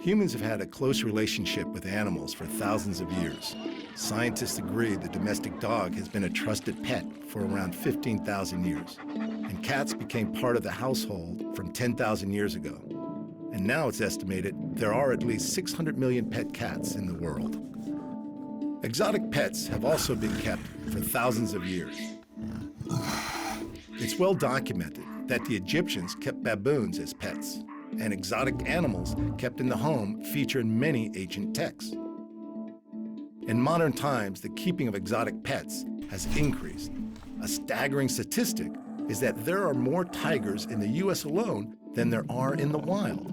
Humans have had a close relationship with animals for thousands of years. Scientists agree the domestic dog has been a trusted pet for around 15,000 years. And cats became part of the household from 10,000 years ago. And now it's estimated there are at least 600 million pet cats in the world. Exotic pets have also been kept for thousands of years. It's well documented that the Egyptians kept baboons as pets, and exotic animals kept in the home feature in many ancient texts. In modern times, the keeping of exotic pets has increased. A staggering statistic is that there are more tigers in the U.S. alone than there are in the wild.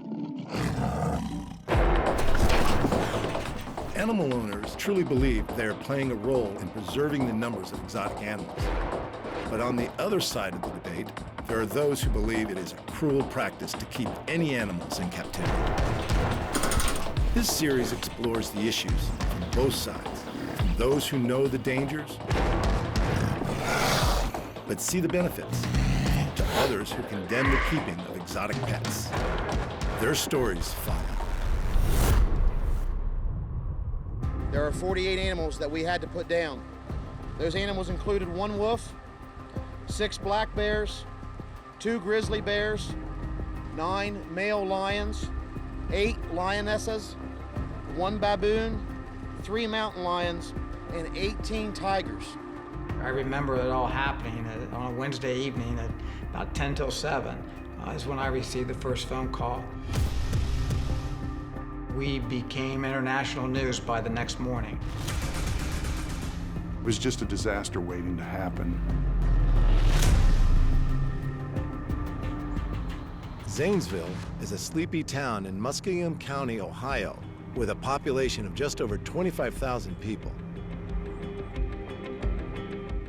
Animal owners truly believe they are playing a role in preserving the numbers of exotic animals. But on the other side of the debate, there are those who believe it is a cruel practice to keep any animals in captivity. This series explores the issues from both sides, from those who know the dangers, but see the benefits, to others who condemn the keeping of exotic pets. Their stories follow. There are 48 animals that we had to put down. Those animals included 1 wolf, 6 black bears, 2 grizzly bears, 9 male lions, 8 lionesses, 1 baboon, 3 mountain lions, and 18 tigers. I remember it all happening on a Wednesday evening at about 10 till 7 is when I received the first phone call. We became international news by the next morning. It was just a disaster waiting to happen. Zanesville is a sleepy town in Muskingum County, Ohio, with a population of just over 25,000 people.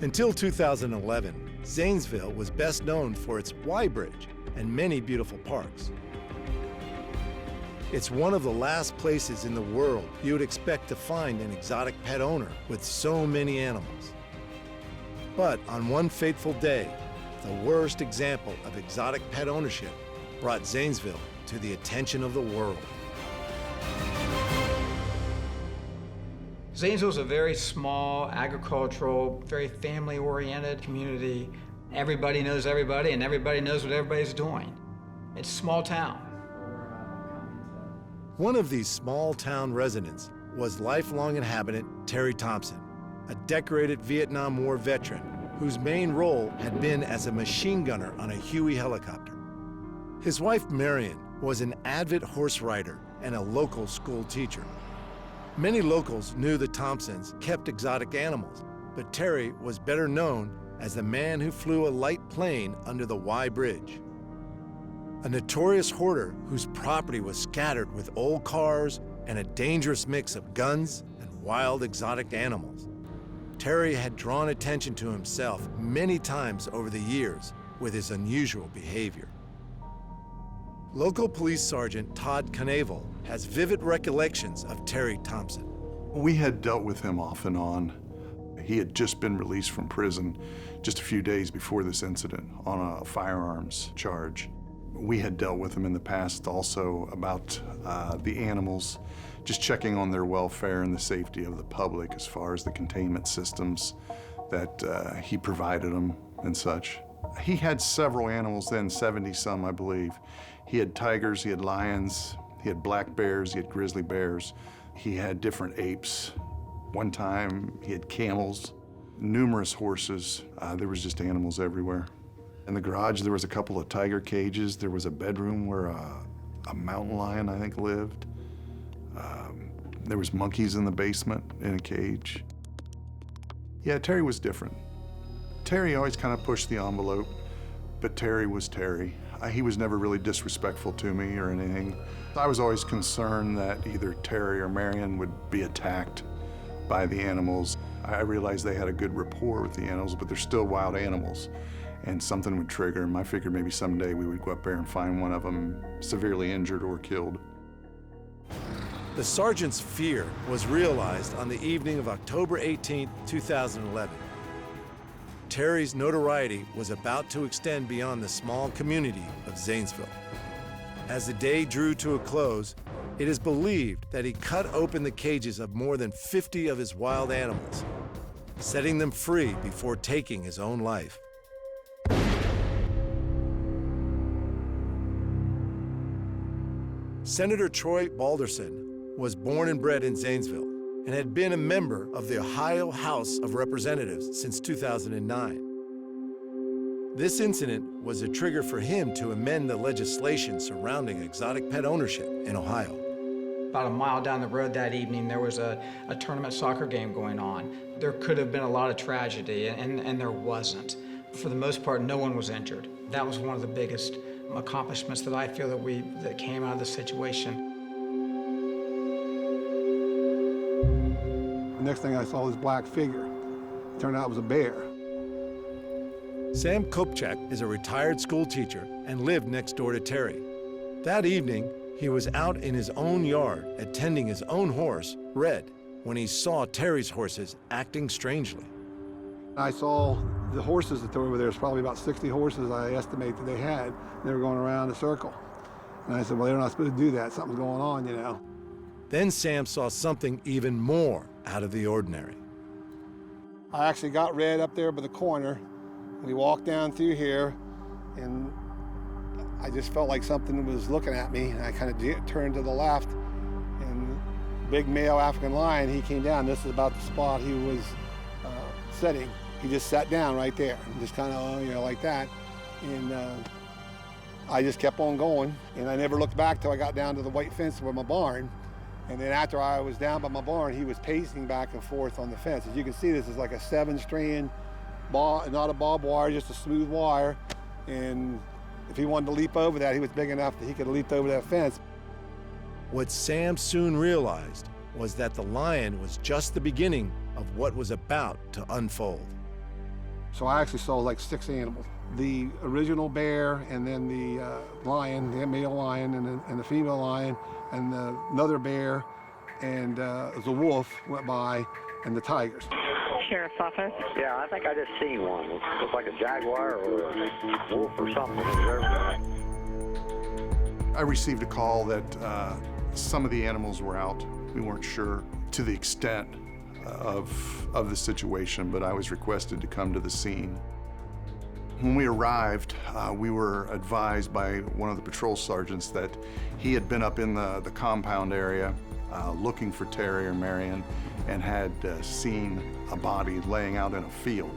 Until 2011, Zanesville was best known for its Y Bridge and many beautiful parks. It's one of the last places in the world you would expect to find an exotic pet owner with so many animals. But on one fateful day, the worst example of exotic pet ownership brought Zanesville to the attention of the world. Zanesville is a very small, agricultural, very family-oriented community. Everybody knows everybody, and everybody knows what everybody's doing. It's a small town. One of these small-town residents was lifelong inhabitant Terry Thompson, a decorated Vietnam War veteran whose main role had been as a machine gunner on a Huey helicopter. His wife, Marion, was an avid horse rider and a local school teacher. Many locals knew the Thompsons kept exotic animals, but Terry was better known as the man who flew a light plane under the Y Bridge. A notorious hoarder whose property was scattered with old cars and a dangerous mix of guns and wild exotic animals. Terry had drawn attention to himself many times over the years with his unusual behavior. Local police sergeant Todd Knavel has vivid recollections of Terry Thompson. We had dealt with him off and on. He had just been released from prison just a few days before this incident on a firearms charge. We had dealt with him in the past also about the animals, just checking on their welfare and the safety of the public as far as the containment systems that he provided them and such. He had several animals then, 70-some, I believe. He had tigers, he had lions, he had black bears, he had grizzly bears. He had different apes. One time, he had camels, numerous horses. There was just animals everywhere. In the garage, there was a couple of tiger cages. There was a bedroom where a mountain lion, I think, lived. There was monkeys in the basement in a cage. Yeah, Terry was different. Terry always kind of pushed the envelope, but Terry was Terry. He was never really disrespectful to me or anything. I was always concerned that either Terry or Marion would be attacked by the animals. I realized they had a good rapport with the animals, but they're still wild animals, and something would trigger them. I figured maybe someday we would go up there and find one of them severely injured or killed. The sergeant's fear was realized on the evening of October 18, 2011. Terry's notoriety was about to extend beyond the small community of Zanesville. As the day drew to a close, It is believed that he cut open the cages of more than 50 of his wild animals, setting them free before taking his own life. Senator Troy Balderson was born and bred in Zanesville and had been a member of the Ohio House of Representatives since 2009. This incident was a trigger for him to amend the legislation surrounding exotic pet ownership in Ohio. About a mile down the road that evening, there was a tournament soccer game going on. There could have been a lot of tragedy, and there wasn't. For the most part, no one was injured. That was one of the biggest accomplishments that I feel that came out of the situation. The next thing I saw was this black figure. It turned out it was a bear. Sam Kopchak is a retired school teacher and lived next door to Terry. That evening, he was out in his own yard attending his own horse, Red, when he saw Terry's horses acting strangely. I saw the horses that were over there. There's probably about 60 horses I estimate that they had. They were going around a circle. And I said, well, they're not supposed to do that. Something's going on, you know. Then Sam saw something even more out of the ordinary. I actually got Red up there by the corner. We walked down through here, and I just felt like something was looking at me. And I kind of turned to the left, and big male African lion, he came down. This is about the spot he was sitting. He just sat down right there, and just kind of, you know, like that. And I just kept on going, and I never looked back till I got down to the white fence with my barn. And then after I was down by my barn, he was pacing back and forth on the fence. As you can see, this is like a 7-strand ball, not a barbed wire, just a smooth wire. And if he wanted to leap over that, he was big enough that he could have leaped over that fence. What Sam soon realized was that the lion was just the beginning of what was about to unfold. So I actually saw like 6 animals. The original bear, and then the lion, the male lion, and the female lion, and another bear, and the wolf went by, and the tigers. Sheriff's Office. Yeah, I think I just seen one. It looks like a jaguar or a wolf or something. I received a call that some of the animals were out. We weren't sure to the extent of the situation, but I was requested to come to the scene. When we arrived, we were advised by one of the patrol sergeants that he had been up in the compound area looking for Terry or Marion and had seen a body laying out in a field.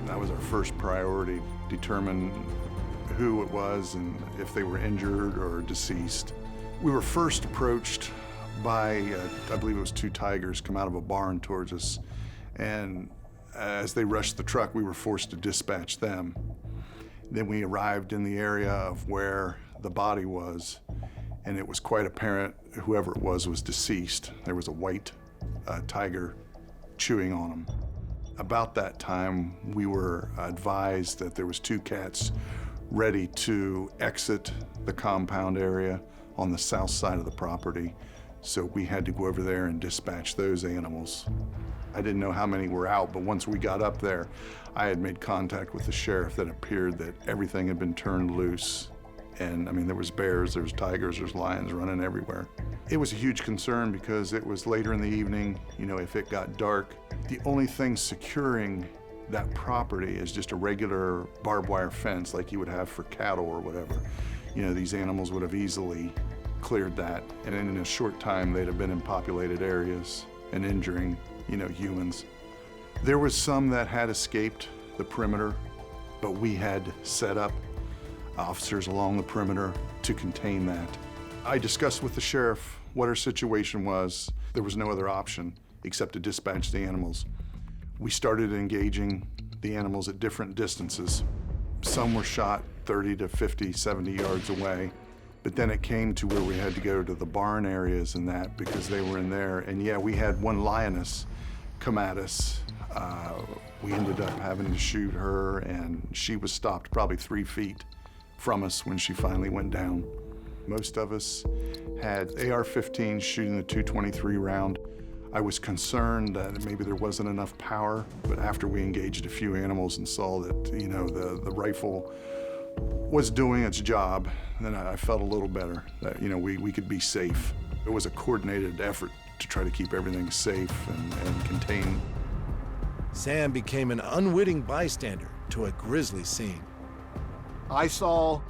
That was our first priority, determine who it was and if they were injured or deceased. We were first approached by, I believe it was 2 tigers come out of a barn towards us, and as they rushed the truck, we were forced to dispatch them. Then we arrived in the area of where the body was, and it was quite apparent whoever it was deceased. There was a white tiger chewing on him. About that time, we were advised that there was 2 cats ready to exit the compound area on the south side of the property. So we had to go over there and dispatch those animals. I didn't know how many were out, but once we got up there, I had made contact with the sheriff that appeared that everything had been turned loose. And I mean, there was bears, there's tigers, there's lions running everywhere. It was a huge concern because it was later in the evening. You know, if it got dark, the only thing securing that property is just a regular barbed wire fence like you would have for cattle or whatever. You know, these animals would have easily cleared that, and in a short time they'd have been in populated areas and injuring, you know, humans. There was some that had escaped the perimeter, but we had set up officers along the perimeter to contain that. I discussed with the sheriff what our situation was. There was no other option except to dispatch the animals. We started engaging the animals at different distances. Some were shot 30 to 50, 70 yards away. But then it came to where we had to go to the barn areas and that because they were in there. And yeah, we had one lioness come at us. We ended up having to shoot her, and she was stopped probably 3 feet from us when she finally went down. Most of us had AR-15s shooting the .223 round. I was concerned that maybe there wasn't enough power, but after we engaged a few animals and saw that, you know, the rifle was doing its job, then I felt a little better that, you know, we could be safe. It was a coordinated effort to try to keep everything safe and contained. Sam became an unwitting bystander to a grisly scene. I saw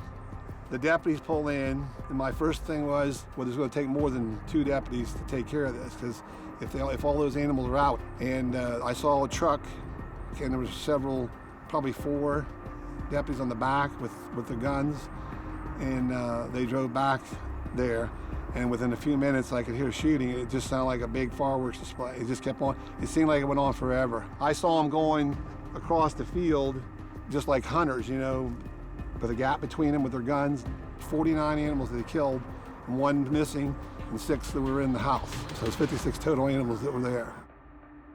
the deputies pull in, and my first thing was, well, there's going to take more than 2 deputies to take care of this, because if all those animals are out. And I saw a truck, and there was several, probably 4 deputies on the back with the guns, and they drove back there. And within a few minutes, I could hear shooting. It just sounded like a big fireworks display. It just kept on. It seemed like it went on forever. I saw them going across the field, just like hunters, you know, with a gap between them with their guns. 49 animals they killed, and 1 missing, and 6 that were in the house. So it's 56 total animals that were there.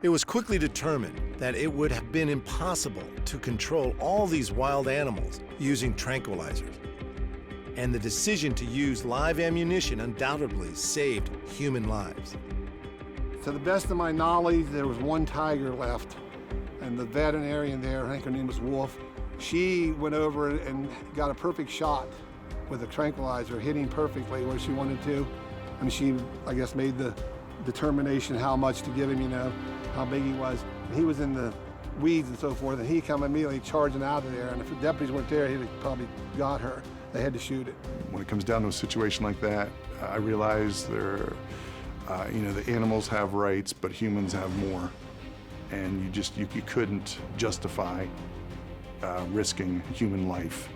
It was quickly determined that it would have been impossible to control all these wild animals using tranquilizers. And the decision to use live ammunition undoubtedly saved human lives. To the best of my knowledge, there was 1 tiger left, and the veterinarian there, I think her name was Wolf, she went over and got a perfect shot with a tranquilizer, hitting perfectly where she wanted to. And she, I guess, made the determination how much to give him, you know, how big he was. And he was in the weeds and so forth, and he come immediately charging out of there. And if the deputies weren't there, he'd have probably got her. They had to shoot it. When it comes down to a situation like that, I realize the animals have rights, but humans have more. And you couldn't justify risking human life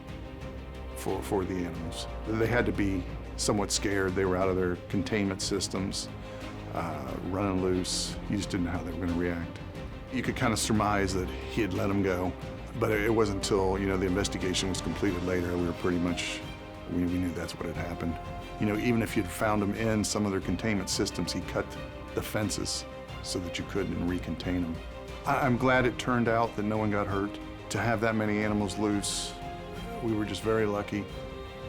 for the animals. They had to be somewhat scared. They were out of their containment systems, running loose. You just didn't know how they were going to react. You could kind of surmise that he had let them go, but it wasn't until, you know, the investigation was completed later, we were pretty much, we knew that's what had happened. You know, even if you'd found them in some of their containment systems, he cut the fences so that you couldn't recontain them. I'm glad it turned out that no one got hurt. To have that many animals loose, we were just very lucky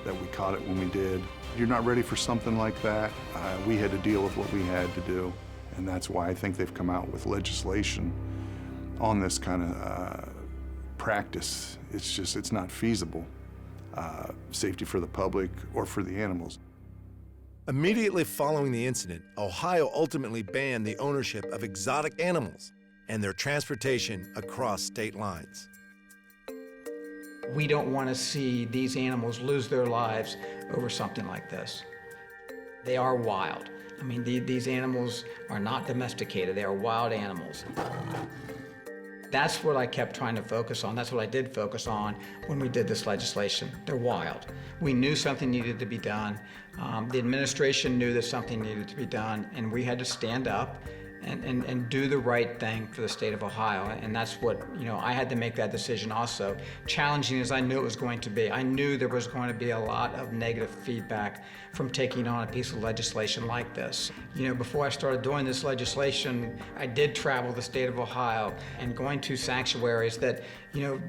that we caught it when we did. You're not ready for something like that. We had to deal with what we had to do, and that's why I think they've come out with legislation on this kind of practice. It's not feasible. Safety for the public or for the animals. Immediately following the incident, Ohio ultimately banned the ownership of exotic animals and their transportation across state lines. We don't want to see these animals lose their lives over something like this. They are wild. I mean, these animals are not domesticated. They are wild animals. That's what I kept trying to focus on. That's what I did focus on when we did this legislation. They're wild. We knew something needed to be done. The administration knew that something needed to be done, and we had to stand up and do the right thing for the state of Ohio. And that's what, you know, I had to make that decision also. Challenging as I knew it was going to be. I knew there was going to be a lot of negative feedback from taking on a piece of legislation like this. You know, before I started doing this legislation, I did travel the state of Ohio and going to sanctuaries that, you know,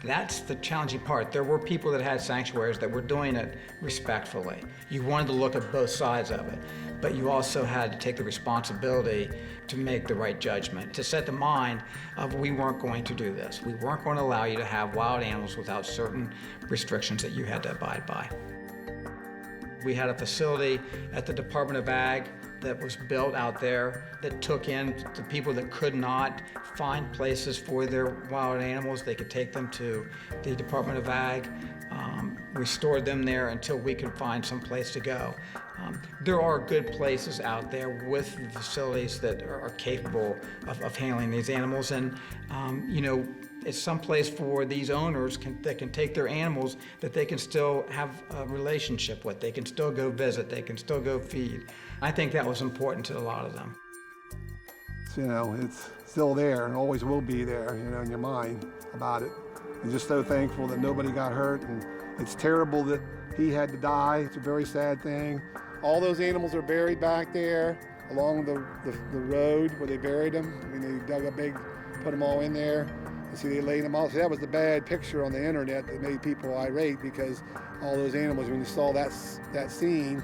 that's the challenging part. There were people that had sanctuaries that were doing it respectfully. You wanted to look at both sides of it, but you also had to take the responsibility to make the right judgment, to set the mind of we weren't going to do this. We weren't going to allow you to have wild animals without certain restrictions that you had to abide by. We had a facility at the Department of Ag that was built out there that took in the people that could not find places for their wild animals. They could take them to the Department of Ag. We stored them there until we could find some place to go. There are good places out there with facilities that are capable of handling these animals, and you know, it's some place for these owners that can take their animals that they can still have a relationship with. They can still go visit, they can still go feed. I think that was important to a lot of them. You know, it's still there and always will be there, you know, in your mind about it. I'm just so thankful that nobody got hurt, and it's terrible that he had to die. It's a very sad thing. All those animals are buried back there along the road where they buried them. I mean, they dug a big, put them all in there. You see, they laid them all. So that was the bad picture on the internet that made people irate, because all those animals, when you saw that scene,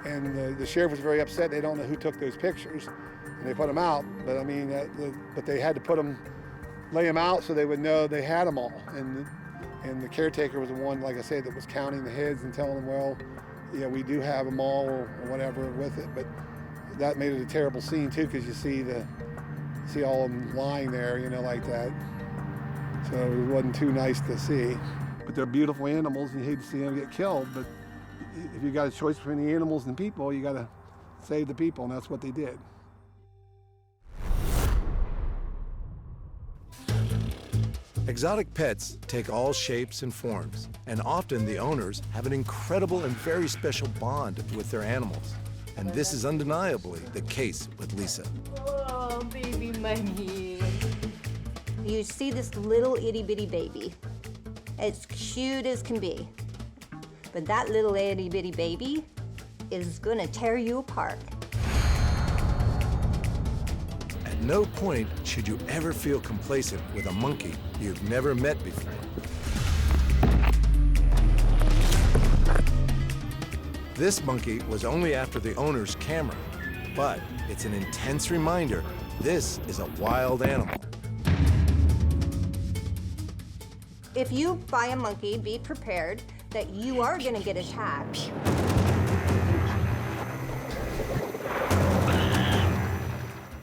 and the sheriff was very upset. They don't know who took those pictures, and they put them out. But I mean, but they had to put them, lay them out so they would know they had them all. And the caretaker was the one, like I said, that was counting the heads and telling them, well, Yeah, we do have them all or whatever with it, but that made it a terrible scene too, because you see all of them lying there, like that. So it wasn't too nice to see. But they're beautiful animals, and you hate to see them get killed. But if you got a choice between the animals and people, you got to save the people, and that's what they did. Exotic pets take all shapes and forms, and often the owners have an incredible and very special bond with their animals. And this is undeniably the case with Lisa. Oh, baby monkey. You see this little itty-bitty baby. It's cute as can be. But that little itty-bitty baby is gonna tear you apart. At no point should you ever feel complacent with a monkey you've never met before. This monkey was only after the owner's camera, but it's an intense reminder this is a wild animal. If you buy a monkey, be prepared that you are gonna get attacked.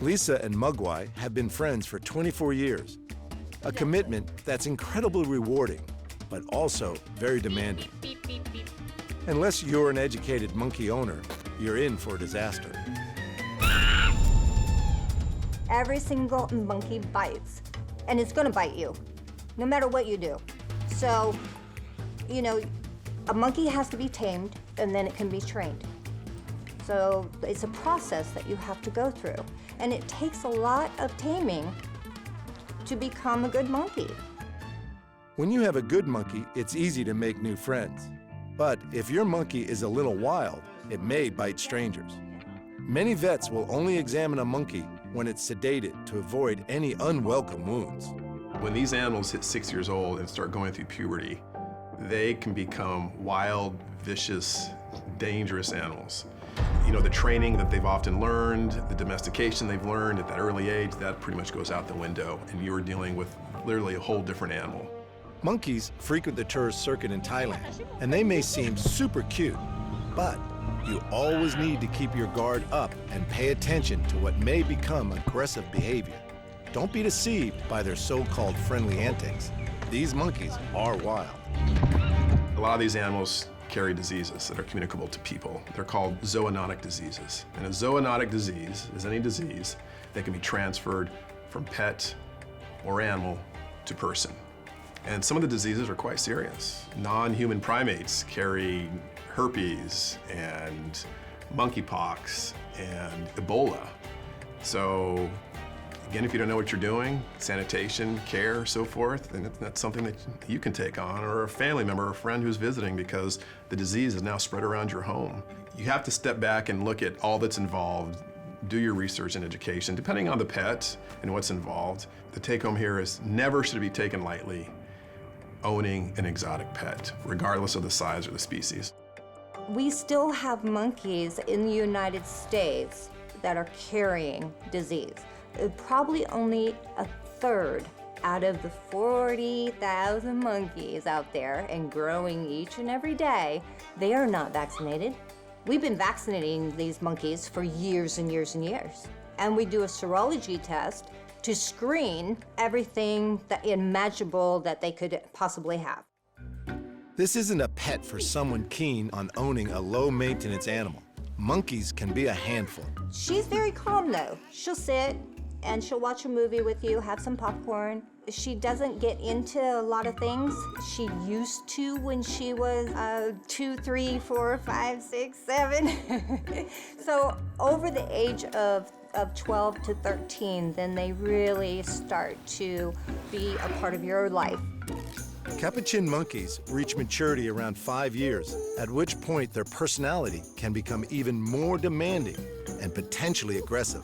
Lisa and Mugwhy have been friends for 24 years, a commitment that's incredibly rewarding, but also very demanding. Unless you're an educated monkey owner, you're in for a disaster. Every single monkey bites, and it's gonna bite you, no matter what you do. So, a monkey has to be tamed, and then it can be trained. So it's a process that you have to go through, and it takes a lot of taming to become a good monkey. When you have a good monkey, it's easy to make new friends. But if your monkey is a little wild, it may bite strangers. Many vets will only examine a monkey when it's sedated to avoid any unwelcome wounds. When these animals hit 6 years old and start going through puberty, they can become wild, vicious, dangerous animals. The training that they've often learned, the domestication they've learned at that early age, that pretty much goes out the window, and you're dealing with literally a whole different animal. Monkeys frequent the tourist circuit in Thailand, and they may seem super cute, but you always need to keep your guard up and pay attention to what may become aggressive behavior. Don't be deceived by their so-called friendly antics. These monkeys are wild. A lot of these animals carry diseases that are communicable to people. They're called zoonotic diseases. And a zoonotic disease is any disease that can be transferred from pet or animal to person. And some of the diseases are quite serious. Non-human primates carry herpes and monkeypox and Ebola. So again, if you don't know what you're doing, sanitation, care, so forth, then that's something that you can take on, or a family member or a friend who's visiting, because the disease is now spread around your home. You have to step back and look at all that's involved, do your research and education, depending on the pet and what's involved. The take-home here is never should it be taken lightly, owning an exotic pet, regardless of the size or the species. We still have monkeys in the United States that are carrying disease. Probably only a third out of the 40,000 monkeys out there and growing each and every day, they are not vaccinated. We've been vaccinating these monkeys for years and years and years. And we do a serology test to screen everything imaginable that they could possibly have. This isn't a pet for someone keen on owning a low-maintenance animal. Monkeys can be a handful. She's very calm though. She'll sit and she'll watch a movie with you, have some popcorn. She doesn't get into a lot of things. She used to when she was 2, 3, 4, 5, 6, 7. So over the age of 12 to 13, then they really start to be a part of your life. Capuchin monkeys reach maturity around 5 years, at which point their personality can become even more demanding and potentially aggressive.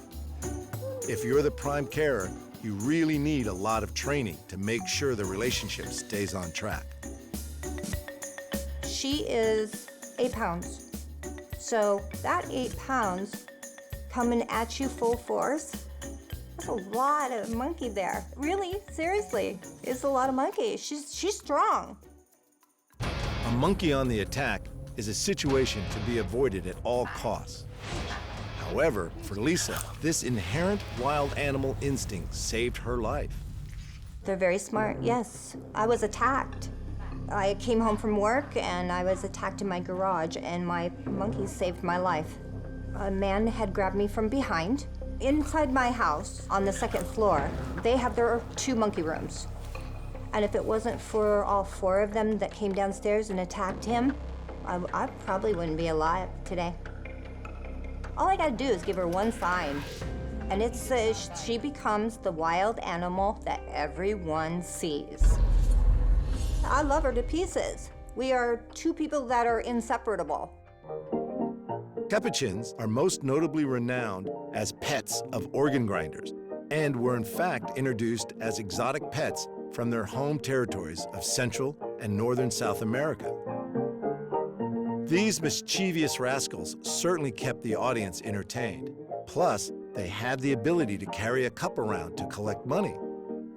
If you're the prime carer, you really need a lot of training to make sure the relationship stays on track. She is 8 pounds. So that 8 pounds coming at you full force, that's a lot of monkey there. Really, seriously, it's a lot of monkey. She's strong. A monkey on the attack is a situation to be avoided at all costs. However, for Lisa, this inherent wild animal instinct saved her life. They're very smart, yes. I was attacked. I came home from work and I was attacked in my garage, and my monkeys saved my life. A man had grabbed me from behind. Inside my house, on the second floor, they have their 2 monkey rooms. And if it wasn't for all 4 of them that came downstairs and attacked him, I probably wouldn't be alive today. All I gotta do is give her one sign, and it's she becomes the wild animal that everyone sees. I love her to pieces. We are 2 people that are inseparable. Capuchins are most notably renowned as pets of organ grinders, and were in fact introduced as exotic pets from their home territories of Central and Northern South America. These mischievous rascals certainly kept the audience entertained. Plus, they had the ability to carry a cup around to collect money.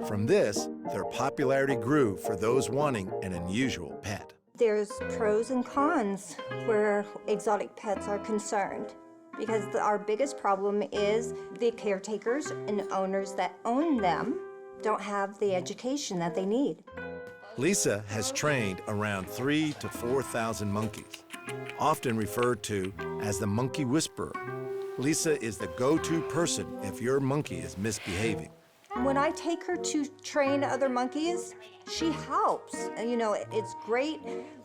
From this, their popularity grew for those wanting an unusual pet. There's pros and cons where exotic pets are concerned, because our biggest problem is the caretakers and owners that own them don't have the education that they need. Lisa has trained around 3,000 to 4,000 monkeys, often referred to as the Monkey Whisperer. Lisa is the go-to person if your monkey is misbehaving. When I take her to train other monkeys, she helps. And, you know, it's great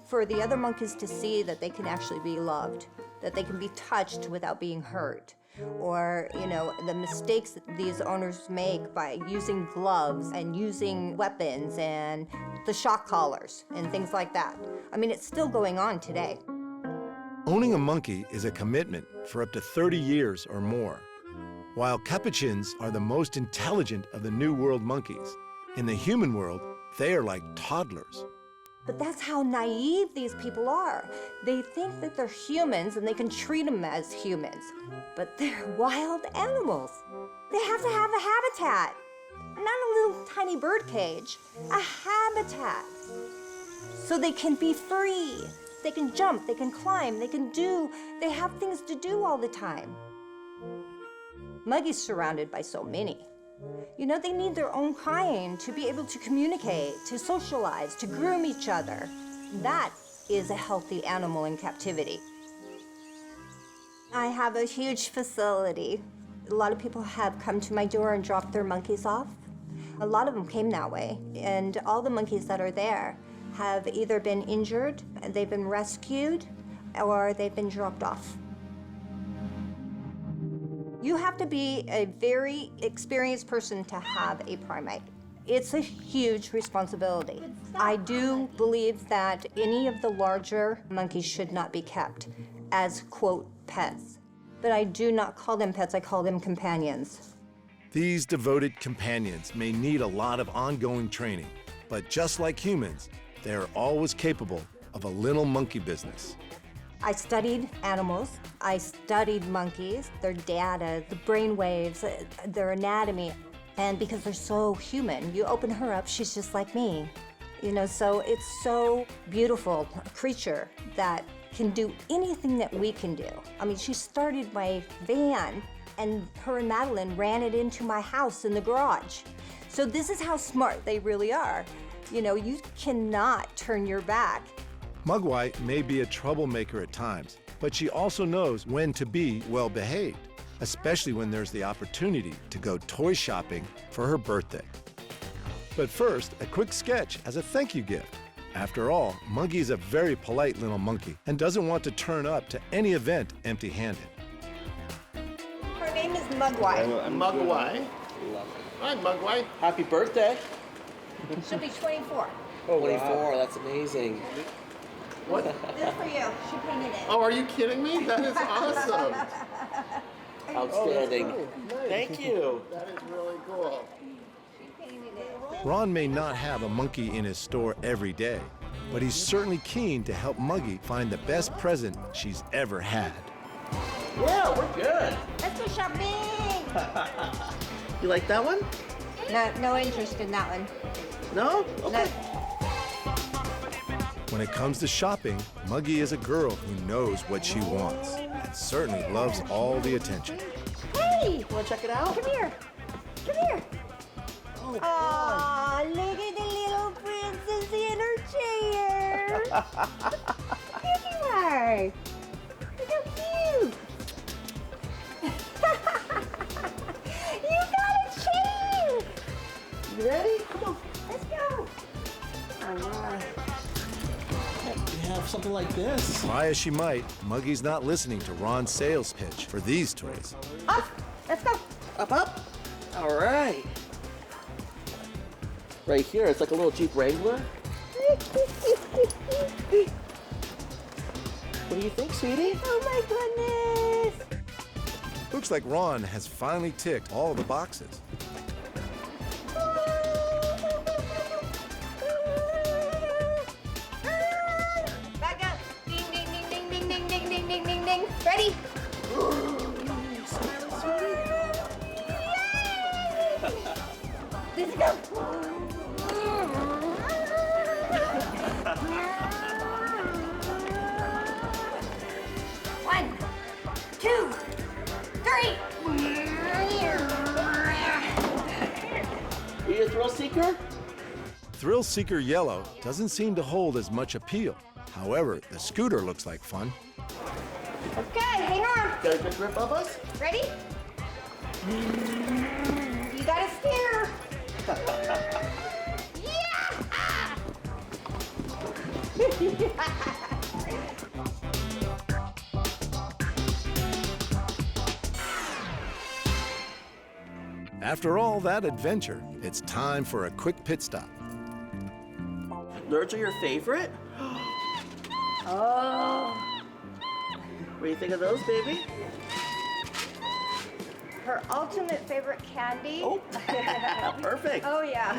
for the other monkeys to see that they can actually be loved, that they can be touched without being hurt. Or, you know, the mistakes that these owners make by using gloves and using weapons and the shock collars and things like that. I mean, it's still going on today. Owning a monkey is a commitment for up to 30 years or more. While capuchins are the most intelligent of the New World monkeys, in the human world, they are like toddlers. But that's how naive these people are. They think that they're humans and they can treat them as humans. But they're wild animals. They have to have a habitat. Not a little tiny bird cage, a habitat. So they can be free. They can jump, they can climb, they have things to do all the time. Muggy's surrounded by so many. You know, they need their own kind to be able to communicate, to socialize, to groom each other. That is a healthy animal in captivity. I have a huge facility. A lot of people have come to my door and dropped their monkeys off. A lot of them came that way, and all the monkeys that are there have either been injured, they've been rescued, or they've been dropped off. You have to be a very experienced person to have a primate. It's a huge responsibility. I do believe that any of the larger monkeys should not be kept as, quote, pets. But I do not call them pets, I call them companions. These devoted companions may need a lot of ongoing training, but just like humans, they are always capable of a little monkey business. I studied animals. I studied monkeys, their data, the brain waves, their anatomy. And because they're so human, you open her up, she's just like me. You know, so it's so beautiful, a creature that can do anything that we can do. I mean, she started my van, and her and Madeline ran it into my house in the garage. So this is how smart they really are. You know, you cannot turn your back. Mugwhy may be a troublemaker at times, but she also knows when to be well-behaved, especially when there's the opportunity to go toy shopping for her birthday. But first, a quick sketch as a thank you gift. After all, Muggy is a very polite little monkey and doesn't want to turn up to any event empty-handed. Her name is Mugwhy. Mugwhy. Hi, Mugwhy. Happy birthday. She'll be 24. Oh, 24, that's amazing. What? This is for you. She painted it. Oh, are you kidding me? That is awesome. Outstanding. Oh, nice. Thank you. That is really cool. She painted it. Ron may not have a monkey in his store every day, but he's certainly keen to help Muggy find the best present she's ever had. Yeah, we're good. Let's go shopping. You like that one? No interest in that one. No? Okay. No. When it comes to shopping, Mugwhy is a girl who knows what she wants and certainly loves all the attention. Hey! You wanna check it out? Come here. Come here. Oh, Aw, look at the little princess in her chair. Look at her. Look how cute. You got a chair. You ready? Come on. Let's go. All right. We have something like this. Try as she might, Mugwhy's not listening to Ron's sales pitch for these toys. Up. Let's go. Up, up. All right. Right here, it's like a little Jeep Wrangler. What do you think, sweetie? Oh my goodness. Looks like Ron has finally ticked all the boxes. Back up. Ding, ding, ding, ding, ding, ding, ding, ding, ding, ding, ding. Ready? Let's go. One, two, three. Are you a thrill seeker? Thrill Seeker Yellow doesn't seem to hold as much appeal. However, the scooter looks like fun. Okay, hang on. Got a good grip of us? Ready? You got a steer. After all that adventure, it's time for a quick pit stop. Nerds are your favorite? Oh, What do you think of those, baby? her ultimate favorite candy. Oh, perfect. Oh yeah.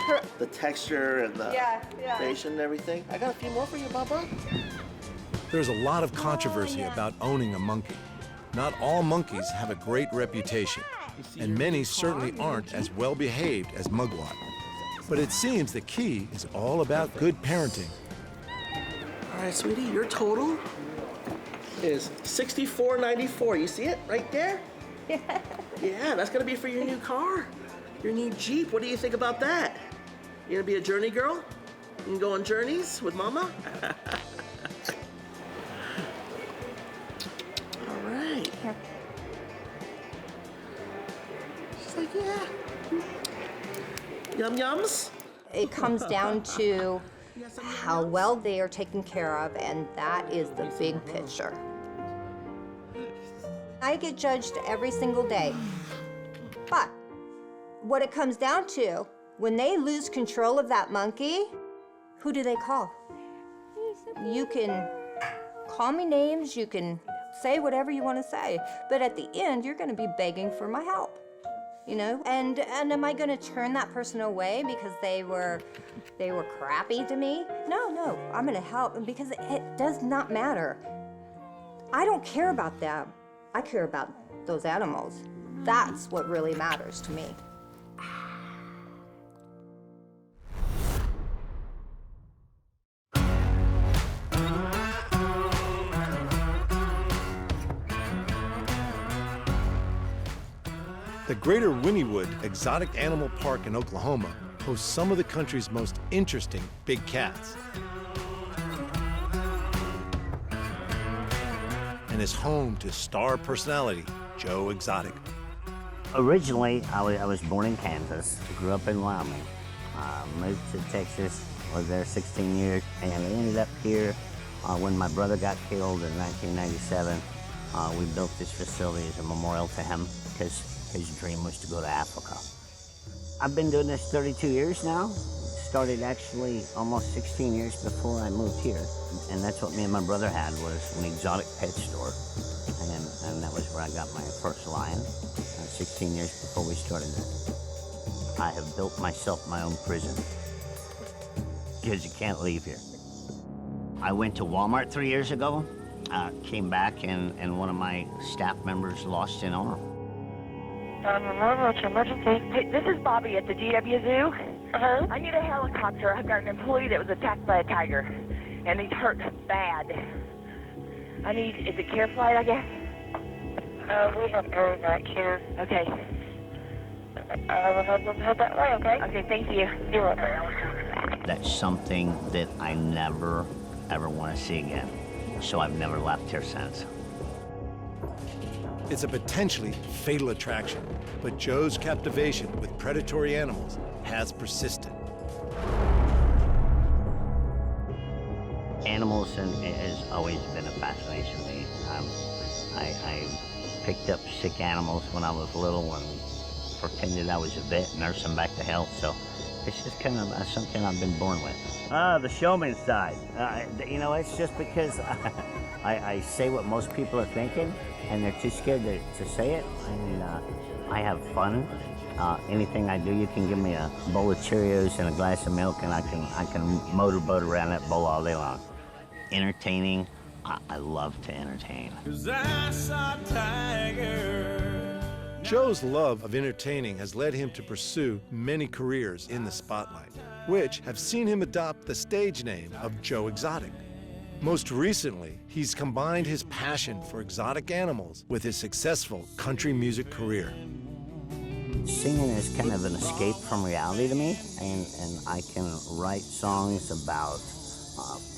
Her, The texture and the yeah. creation and everything. I got a few more for you, Bubba. There's a lot of controversy about owning a monkey. Not all monkeys have a great reputation, and many certainly aren't as well behaved as Mugwhy. But it seems the key is all about good parenting. All right, sweetie, your total is $64.94. You see it right there? Yeah, that's gonna be for your new car, your new Jeep. What do you think about that? You gonna be a journey girl? You can go on journeys with Mama? All right. She's like, yeah. Yum yums? It comes down to how well they are taken care of, and that is the big picture. I get judged every single day. But what it comes down to, when they lose control of that monkey, who do they call? You can call me names, you can say whatever you want to say, but at the end, you're going to be begging for my help. You know, and am I going to turn that person away because they were crappy to me? No, I'm going to help them because it does not matter. I don't care about them. I care about those animals. That's what really matters to me. The Greater Wynnewood Exotic Animal Park in Oklahoma hosts some of the country's most interesting big cats, and is home to star personality Joe Exotic. Originally, I was born in Kansas, grew up in Wyoming, moved to Texas, was there 16 years, and ended up here when my brother got killed in 1997. We built this facility as a memorial to him because his dream was to go to Africa. I've been doing this 32 years now. Started actually almost 16 years before I moved here. And that's what me and my brother had, was an exotic pet store. And that was where I got my first lion, 16 years before we started it. I have built myself my own prison, because you can't leave here. I went to Walmart 3 years ago, came back, and one of my staff members lost an arm. What's your emergency? Hey, this is Bobby at the GW Zoo. I need a helicopter. I've got an employee that was attacked by a tiger. And he's hurt bad. Is it care flight, I guess? We have air back here. Okay. We'll head that way, okay? Okay, thank you. You're welcome. That's something that I never, ever want to see again. So I've never left here since. It's a potentially fatal attraction, but Joe's captivation with predatory animals has persisted. Animals has always been a fascination to me. I picked up sick animals when I was little and pretended I was a vet and nursed them back to health, so it's just kind of something I've been born with. The showman side. You know, it's just because I say what most people are thinking, and they're too scared to say it, and I have fun. Anything I do, you can give me a bowl of Cheerios and a glass of milk, and I can motorboat around that bowl all day long. Entertaining, I love to entertain. Joe's love of entertaining has led him to pursue many careers in the spotlight, which have seen him adopt the stage name of Joe Exotic. Most recently, he's combined his passion for exotic animals with his successful country music career. Singing is kind of an escape from reality to me, and I can write songs about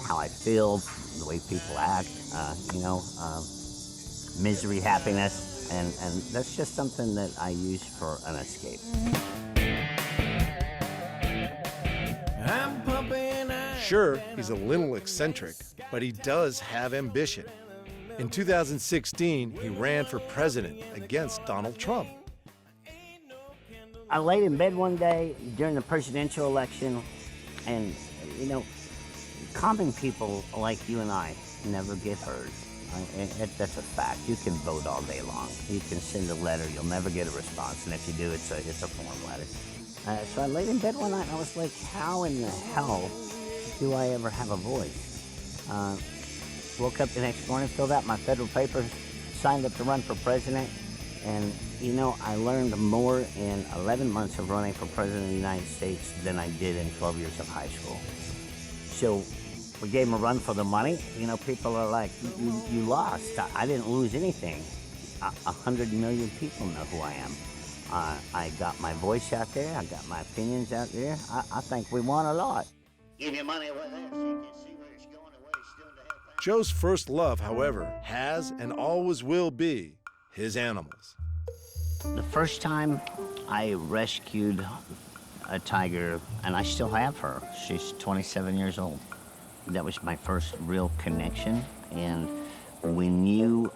how I feel, the way people act, misery, happiness, and that's just something that I use for an escape. Sure, he's a little eccentric, but he does have ambition. In 2016, he ran for president against Donald Trump. I laid in bed one day during the presidential election, and, common people like you and I never get heard. That's a fact. You can vote all day long. You can send a letter, you'll never get a response, and if you do, it's a form letter. So I laid in bed one night, and I was like, how in the hell do I ever have a voice? Woke up the next morning, filled out my federal papers, signed up to run for president, and I learned more in 11 months of running for president of the United States than I did in 12 years of high school. So we gave him a run for the money. People are like, you lost. I didn't lose anything. 100 million people know who I am. I got my voice out there. I got my opinions out there. I think we won a lot. Give your money away there so you can see where it's going and what it's doing to help out. Joe's first love, however, has and always will be his animals. The first time I rescued a tiger, and I still have her. She's 27 years old. That was my first real connection, and when you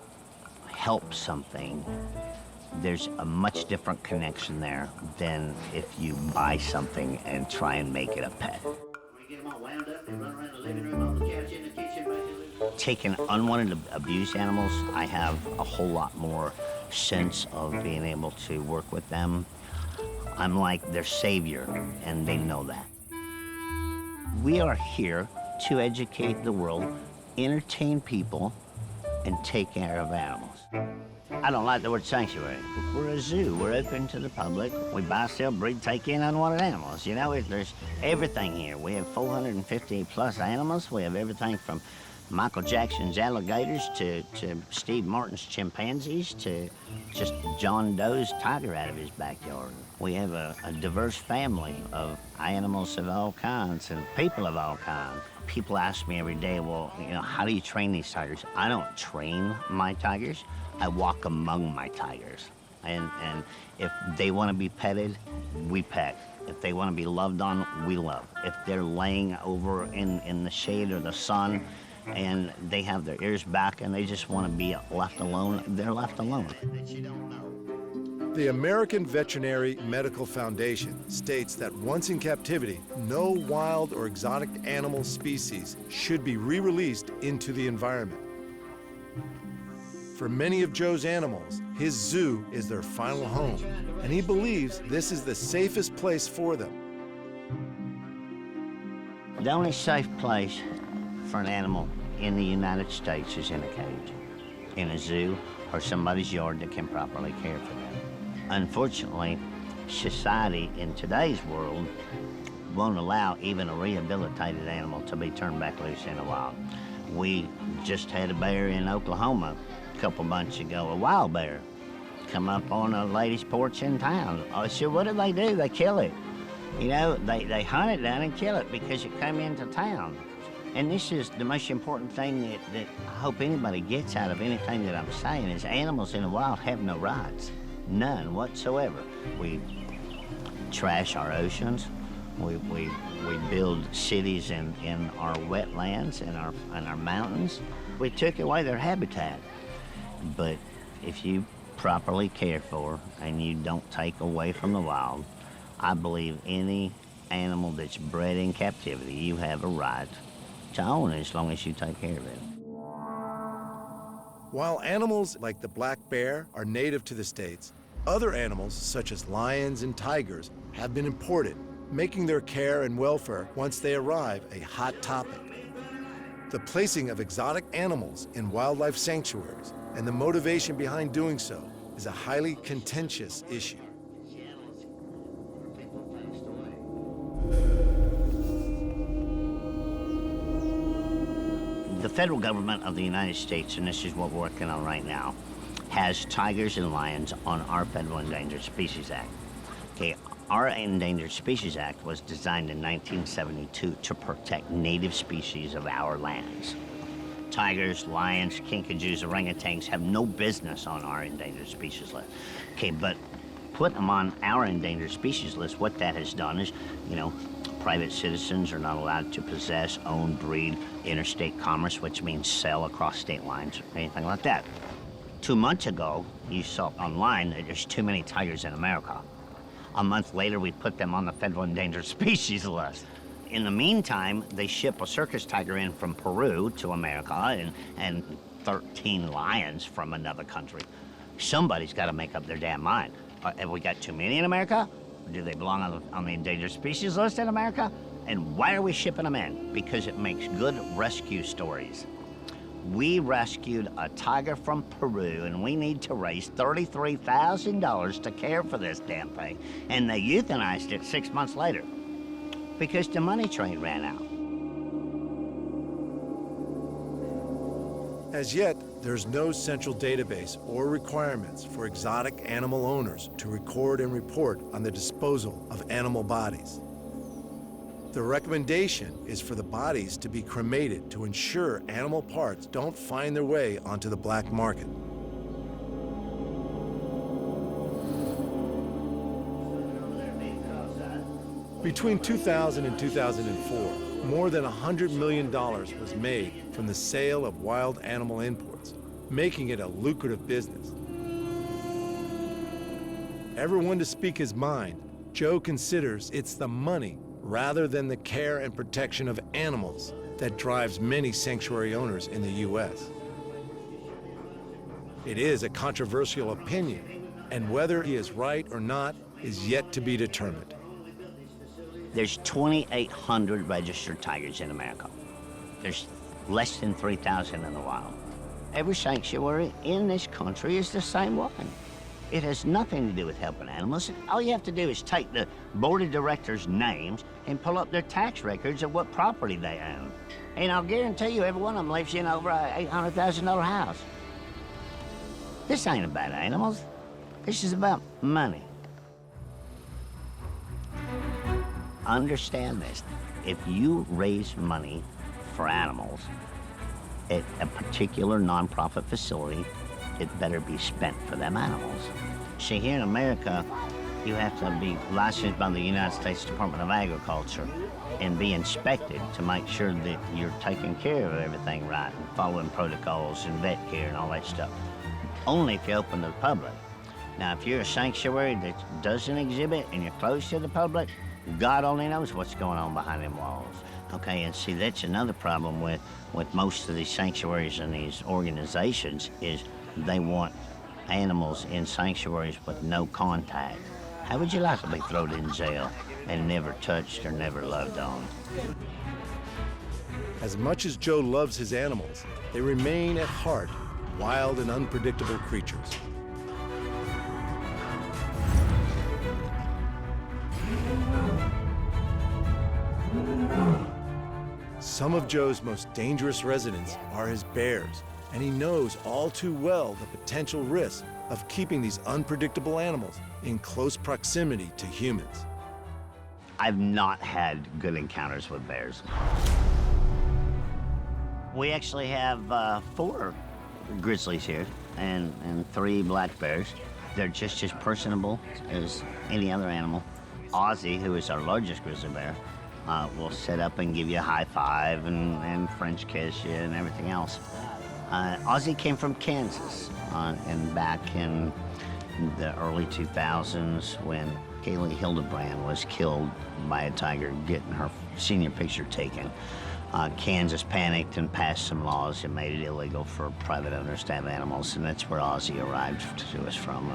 help something, there's a much different connection there than if you buy something and try and make it a pet. Taking unwanted abused animals, I have a whole lot more sense of being able to work with them. I'm like their savior, and they know that. We are here to educate the world, entertain people, and take care of animals. I don't like the word sanctuary. We're a zoo. We're open to the public. We buy, sell, breed, take in unwanted animals. There's everything here. We have 450 plus animals. We have everything from Michael Jackson's alligators to Steve Martin's chimpanzees to just John Doe's tiger out of his backyard. We have a diverse family of animals of all kinds and people of all kinds. People ask me every day, well, how do you train these tigers? I don't train my tigers. I walk among my tigers. And if they want to be petted, we pet. If they want to be loved on, we love. If they're laying over in the shade or the sun and they have their ears back and they just want to be left alone, they're left alone. The American Veterinary Medical Foundation states that once in captivity, no wild or exotic animal species should be re-released into the environment. For many of Joe's animals, his zoo is their final home, and he believes this is the safest place for them. The only safe place for an animal in the United States is in a cage, in a zoo, or somebody's yard that can properly care for them. Unfortunately, society in today's world won't allow even a rehabilitated animal to be turned back loose in the wild. We just had a bear in Oklahoma a couple months ago, a wild bear, come up on a lady's porch in town. I said, what do? They kill it. You know, they hunt it down and kill it because it come into town. And this is the most important thing that I hope anybody gets out of anything that I'm saying is animals in the wild have no rights, none whatsoever. We trash our oceans. We build cities in our wetlands and our mountains. We took away their habitat. But if you properly care for and you don't take away from the wild, I believe any animal that's bred in captivity, you have a right to own it as long as you take care of it. While animals like the black bear are native to the States, other animals such as lions and tigers have been imported, making their care and welfare once they arrive a hot topic. The placing of exotic animals in wildlife sanctuaries and the motivation behind doing so is a highly contentious issue. The federal government of the United States, and this is what we're working on right now, has tigers and lions on our Federal Endangered Species Act. Okay, our Endangered Species Act was designed in 1972 to protect native species of our lands. Tigers, lions, kinkajous, orangutans have no business on our endangered species list. Okay, but put them on our endangered species list, what that has done is, you know, private citizens are not allowed to possess, own, breed, interstate commerce, which means sell across state lines or anything like that. 2 months ago, you saw online that there's too many tigers in America. A month later, we put them on the Federal Endangered Species list. In the meantime, they ship a circus tiger in from Peru to America and 13 lions from another country. Somebody's got to make up their damn mind. Have we got too many in America? Do they belong on the endangered species list in America? And why are we shipping them in? Because it makes good rescue stories. We rescued a tiger from Peru, and we need to raise $33,000 to care for this damn thing. And they euthanized it 6 months later because the money train ran out. As yet, there's no central database or requirements for exotic animal owners to record and report on the disposal of animal bodies. The recommendation is for the bodies to be cremated to ensure animal parts don't find their way onto the black market. Between 2000 and 2004, more than $100 million was made from the sale of wild animal imports, making it a lucrative business. Ever one to speak his mind, Joe considers it's the money rather than the care and protection of animals that drives many sanctuary owners in the U.S. It is a controversial opinion, and whether he is right or not is yet to be determined. There's 2,800 registered tigers in America. There's less than 3,000 in the wild. Every sanctuary in this country is the same one. It has nothing to do with helping animals. All you have to do is take the board of directors' names and pull up their tax records of what property they own. And I'll guarantee you every one of them lives in over an $800,000 house. This ain't about animals. This is about money. Understand this. If you raise money for animals at a particular nonprofit facility, it better be spent for them animals. See, here in America, you have to be licensed by the United States Department of Agriculture and be inspected to make sure that you're taking care of everything right and following protocols and vet care and all that stuff. Only if you open to the public. Now, if you're a sanctuary that doesn't exhibit and you're closed to the public, God only knows what's going on behind them walls. Okay, and see, that's another problem with most of these sanctuaries and these organizations is they want animals in sanctuaries with no contact. How would you like to be thrown in jail and never touched or never loved on? As much as Joe loves his animals, they remain at heart wild and unpredictable creatures. Some of Joe's most dangerous residents are his bears, and he knows all too well the potential risk of keeping these unpredictable animals in close proximity to humans. I've not had good encounters with bears. We actually have 4 grizzlies here and 3 black bears. They're just as personable as any other animal. Ozzy, who is our largest grizzly bear, will sit up and give you a high five and French kiss you and everything else. Ozzy came from Kansas, and back in the early 2000s when Kaylee Hildebrand was killed by a tiger getting her senior picture taken. Kansas panicked and passed some laws that made it illegal for private owners to have animals, and that's where Ozzy arrived to us from.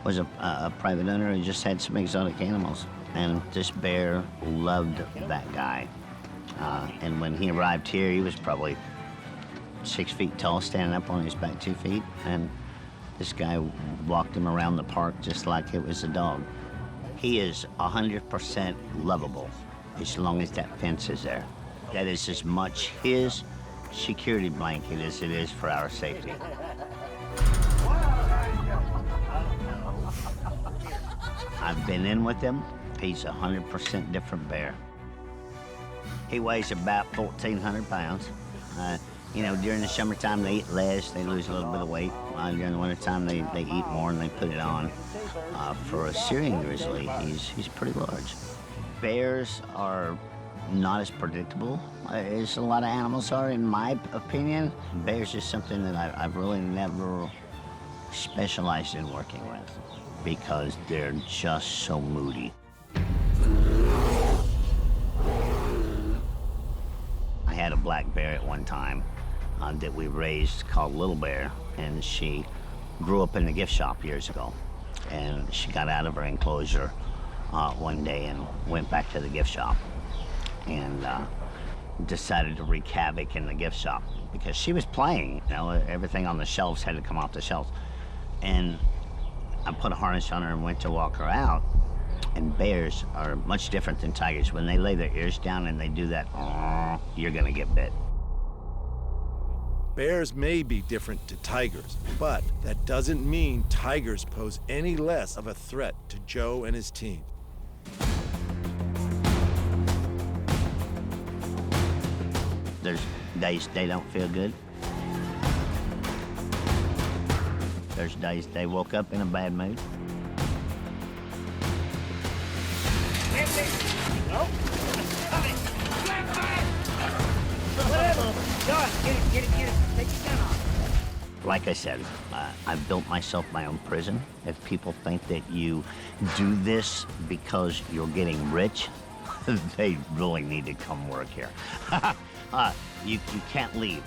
Was a private owner who just had some exotic animals, and this bear loved that guy. And when he arrived here, he was probably 6 feet tall, standing up on his back 2 feet, and this guy walked him around the park just like it was a dog. He is 100% lovable as long as that fence is there. That is as much his security blanket as it is for our safety. I've been in with him. He's 100% different bear. He weighs about 1,400 pounds. During the summertime, they eat less, they lose a little bit of weight. During the wintertime, they eat more and they put it on. For a Syrian grizzly, he's pretty large. Bears are not as predictable as a lot of animals are, in my opinion. Bears is something that I've really never specialized in working with because they're just so moody. I had a black bear at one time that we raised called Little Bear, and she grew up in the gift shop years ago. And she got out of her enclosure one day and went back to the gift shop and decided to wreak havoc in the gift shop because she was playing. Everything on the shelves had to come off the shelves. And I put a harness on her and went to walk her out. And bears are much different than tigers. When they lay their ears down and they do that, you're gonna get bit. Bears may be different to tigers, but that doesn't mean tigers pose any less of a threat to Joe and his team. There's days they don't feel good. There's days they woke up in a bad mood. Like I said, I've built myself my own prison. If people think that you do this because you're getting rich, they really need to come work here. You can't leave.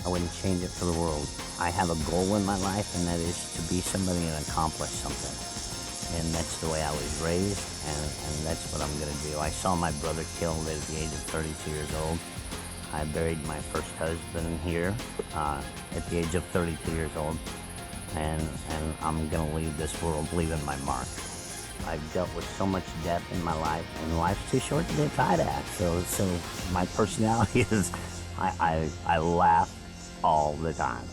I wouldn't change it for the world. I have a goal in my life, and that is to be somebody and accomplish something. And that's the way I was raised, and that's what I'm gonna do. I saw my brother killed at the age of 32 years old. I buried my first husband here at the age of 32 years old, and I'm gonna leave this world leaving my mark. I've dealt with so much death in my life, and life's too short to get tied at. So my personality is, I laugh all the time.